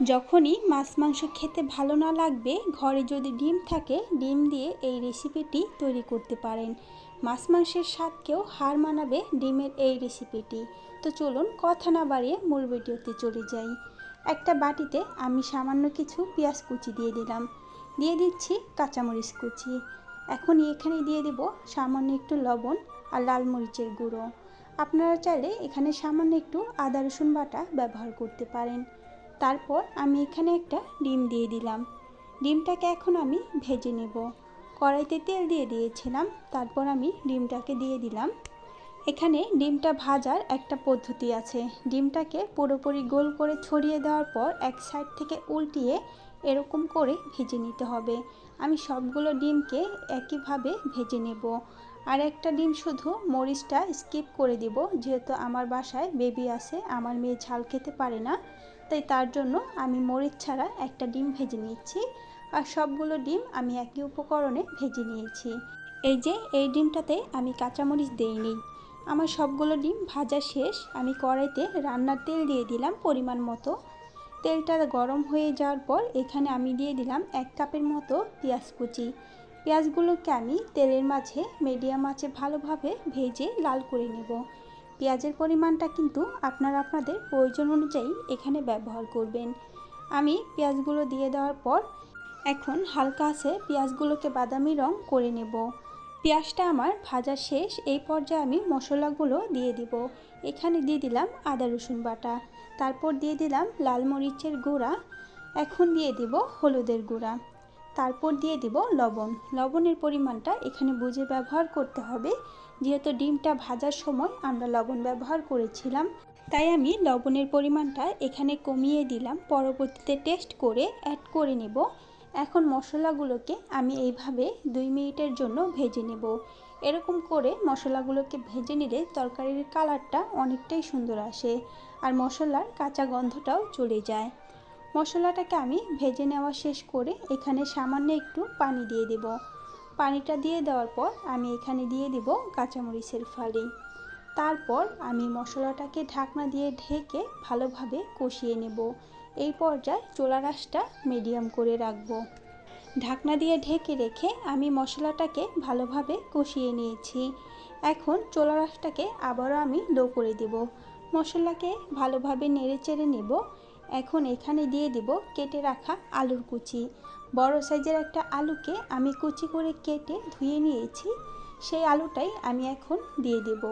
যখনই মাছ মাংস খেতে ভালো না লাগবে, ঘরে যদি ডিম থাকে ডিম দিয়ে এই রেসিপিটি তৈরি করতে পারেন। মাছ মাংসের স্বাদকেও হার মানাবে ডিমের এই রেসিপিটি। তো চলুন কথা না বাড়িয়ে মূল ভিডিওতে চলে যাই। একটা বাটিতে আমি সামান্য কিছু পেঁয়াজ কুচি দিয়ে দিলাম, দিয়ে দিচ্ছি কাঁচামরিচ কুচি। এখন এখানে দিয়ে দেব সামান্য একটু লবণ আর লাল মরিচের গুঁড়ো। আপনারা চাইলে এখানে সামান্য একটু আদা রসুন বাটা ব্যবহার করতে পারেন। তারপর আমি এখানে একটা ডিম দিয়ে দিলাম। ডিমটাকে এখন আমি ভেজে নেব। কড়াইতে তেল দিয়ে দিয়েছিলাম, তারপর আমি ডিমটাকে দিয়ে দিলাম। এখানে ডিমটা ভাজার একটা পদ্ধতি আছে। ডিমটাকে পুরোপুরি গোল করে ছড়িয়ে দেওয়ার পর এক সাইড থেকে উল্টিয়ে এরকম করে ভেজে নিতে হবে। আমি সবগুলো ডিমকে একইভাবে ভেজে নেব। আর একটা ডিম শুধু মরিচটা স্কিপ করে দিব, যেহেতু আমার বাসায় বেবি আছে, আমার মেয়ে ঝাল খেতে পারে না, তাই তার জন্য আমি মরিচ ছাড়া একটা ডিম ভেজে নিচ্ছি। আর সবগুলো ডিম আমি একই উপকরণে ভেজে নিয়েছি। এই যে এই ডিমটাতে আমি কাঁচামরিচ দিইনি। আমার সবগুলো ডিম ভাজা শেষ। আমি কড়াইতে রান্নার তেল দিয়ে দিলাম পরিমাণ মতো। তেলটা গরম হয়ে যাওয়ার পর এখানে আমি দিয়ে দিলাম 1 কাপের মতো পেঁয়াজ কুচি। পেঁয়াজগুলোকে আমি তেলের মাঝে মিডিয়াম আঁচে ভালোভাবে ভেজে লাল করে নেব। পেঁয়াজের পরিমাণটা কিন্তু আপনারা আপনাদের প্রয়োজন অনুযায়ী এখানে ব্যবহার করবেন। আমি পেঁয়াজগুলো দিয়ে দেওয়ার পর এখন হালকা আছে পেঁয়াজগুলোকে বাদামি রং করে নেব। পেঁয়াজটা আমার ভাজা শেষ। এই পর্যায়ে আমি মশলাগুলো দিয়ে দিব। এখানে দিয়ে দিলাম আদা রসুন বাটা, তারপর দিয়ে দিলাম লাল মরিচের গুঁড়া, এখন দিয়ে দিব হলুদের গুঁড়া, তারপর দিয়ে দিব লবণ। লবণের পরিমাণটা এখানে বুঝে ব্যবহার করতে হবে, যেহেতু ডিমটা ভাজার সময় আমরা লবণ ব্যবহার করেছিলাম, তাই আমি লবণের পরিমাণটা এখানে কমিয়ে দিলাম। পরবর্তীতে টেস্ট করে অ্যাড করে নেব। এখন মশলাগুলোকে আমি এইভাবে 2 মিনিটের জন্য ভেজে নেব। এরকম করে মশলাগুলোকে ভেজে নিলে তরকারির কালারটা অনেকটাই সুন্দর আসে আর মশলার কাঁচা গন্ধটাও চলে যায়। মশলাটাকে আমি ভেজে নেওয়া শেষ করে এখানে সামান্য একটু পানি দিয়ে দেব। পানিটা দিয়ে দেওয়ার পর আমি এখানে দিয়ে দেব কাঁচামরিচের ফালি। তারপর আমি মশলাটাকে ঢাকনা দিয়ে ঢেকে ভালোভাবে কষিয়ে নেব। এই পর্যায়ে চুলার আঁচটা মিডিয়াম করে রাখবো। ঢাকনা দিয়ে ঢেকে রেখে আমি মশলাটাকে ভালোভাবে কষিয়ে নিয়েছি। এখন চুলার আঁচটাকে আবারও আমি লো করে দেব। মশলাকে ভালোভাবে নেড়ে চেড়ে নেব। এখন এখানে দিয়ে দেব কেটে রাখা আলুর কুচি। বড় সাইজের একটা আলুকে আমি কুচি করে কেটে ধুয়ে নিয়েছি, সেই আলুটাই আমি এখন দিয়ে দেব।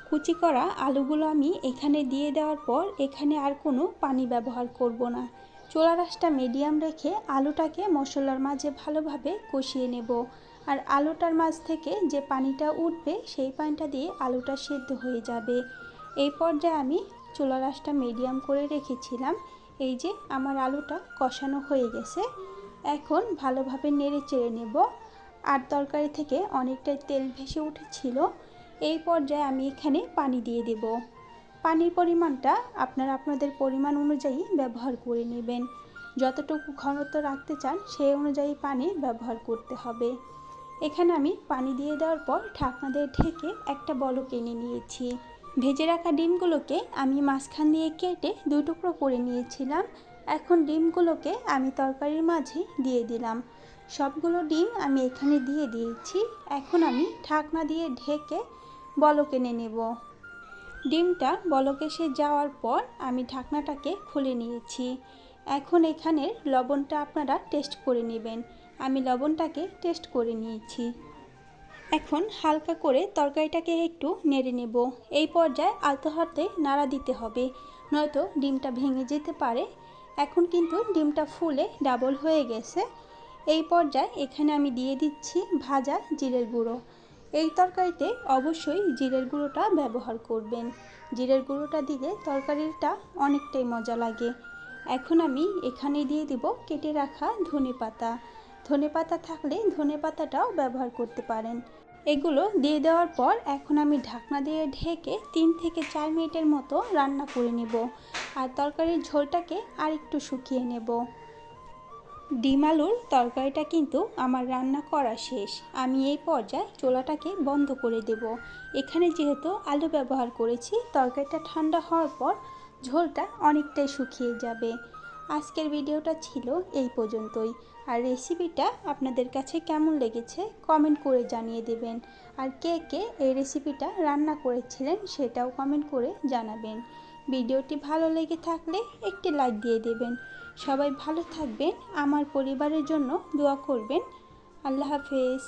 কুচি করা আলুগুলো আমি এখানে দিয়ে দেওয়ার পর এখানে আর কোনো পানি ব্যবহার করব না। চুলার আঁচটা মিডিয়াম রেখে আলুটাকে মশলার মাঝে ভালোভাবে কষিয়ে নেব। আর আলুটার মাঝ থেকে যে পানিটা উঠবে সেই পানিটা দিয়ে আলুটা সেদ্ধ হয়ে যাবে। এই পর্যায়ে আমি চুলার আঁচটা মিডিয়াম করে রেখেছিলাম। এই যে আমার আলুটা কষানো হয়ে গেছে। এখন ভালোভাবে নেড়ে চেড়ে নেব। আর তরকারি থেকে অনেকটাই তেল ভেসে উঠেছিল। এই পর্যায়ে আমি এখানে পানি দিয়ে দেব। পানির পরিমাণটা আপনারা আপনাদের পরিমাণ অনুযায়ী ব্যবহার করে নেবেন। যতটুকু ঘনত্ব রাখতে চান সেই অনুযায়ী পানি ব্যবহার করতে হবে। এখানে আমি পানি দিয়ে দেওয়ার পর ঢাকনা দিয়ে ঢেকে একটা বলক এনে নিয়েছি। ভেজে রাখা ডিমগুলোকে আমি মাঝখান দিয়ে কেটে 2 টুকরো করে নিয়েছিলাম। এখন ডিমগুলোকে আমি তরকারির মাঝে দিয়ে দিলাম। সবগুলো ডিম আমি এখানে দিয়ে দিয়েছি। এখন আমি ঢাকনা দিয়ে ঢেকে বলক এনে নেব। ডিমটা বলক এসে যাওয়ার পর আমি ঢাকনাটাকে খুলে নিয়েছি। এখন এখানের লবণটা আপনারা টেস্ট করে নেবেন। আমি লবণটাকে টেস্ট করে নিয়েছি। এখন হালকা করে তরকারিটাকে একটু নেড়ে নেব। এই পর্যায়ে আলতো হাতে নাড়া দিতে হবে, নয়তো ডিমটা ভেঙে যেতে পারে। এখন কিন্তু ডিমটা ফুলে ডাবল হয়ে গেছে। এই পর্যায়ে এখানে আমি দিয়ে দিচ্ছি ভাজা জিরের গুঁড়ো। এই তরকারিতে অবশ্যই জিরের গুঁড়োটা ব্যবহার করবেন। জিরের গুঁড়োটা দিলে তরকারিটা অনেকটাই মজা লাগে। এখন আমি এখানে দিয়ে দিব কেটে রাখা ধনেপাতা। ধনেপাতা থাকলে ধনেপাতাটাও ব্যবহার করতে পারেন। এগুলো দিয়ে দেওয়ার পর এখন আমি ঢাকনা দিয়ে ঢেকে 3 থেকে 4 মিনিটের মতো রান্না করে নেব। আর তরকারির ঝোলটাকে আরেকটু শুকিয়ে নেব। ডিম আলুর তরকারিটা কিন্তু আমার রান্না করা শেষ। আমি এই পর্যায়ে চুলাটাকে বন্ধ করে দেব। এখানে যেহেতু আলু ব্যবহার করেছি, তরকারিটা ঠান্ডা হওয়ার পর ঝোলটা অনেকটাই শুকিয়ে যাবে। আজকের ভিডিওটা ছিল এই পর্যন্তই। আর রেসিপিটা আপনাদের কাছে কেমন লেগেছে কমেন্ট করে জানিয়ে দেবেন। আর কে কে এই রেসিপিটা রান্না করেছিলেন সেটাও কমেন্ট করে জানাবেন। ভিডিওটি ভালো লেগে থাকলে একটি লাইক দিয়ে দেবেন। সবাই ভালো থাকবেন, আমার পরিবারের জন্য দোয়া করবেন। আল্লাহ হাফেজ।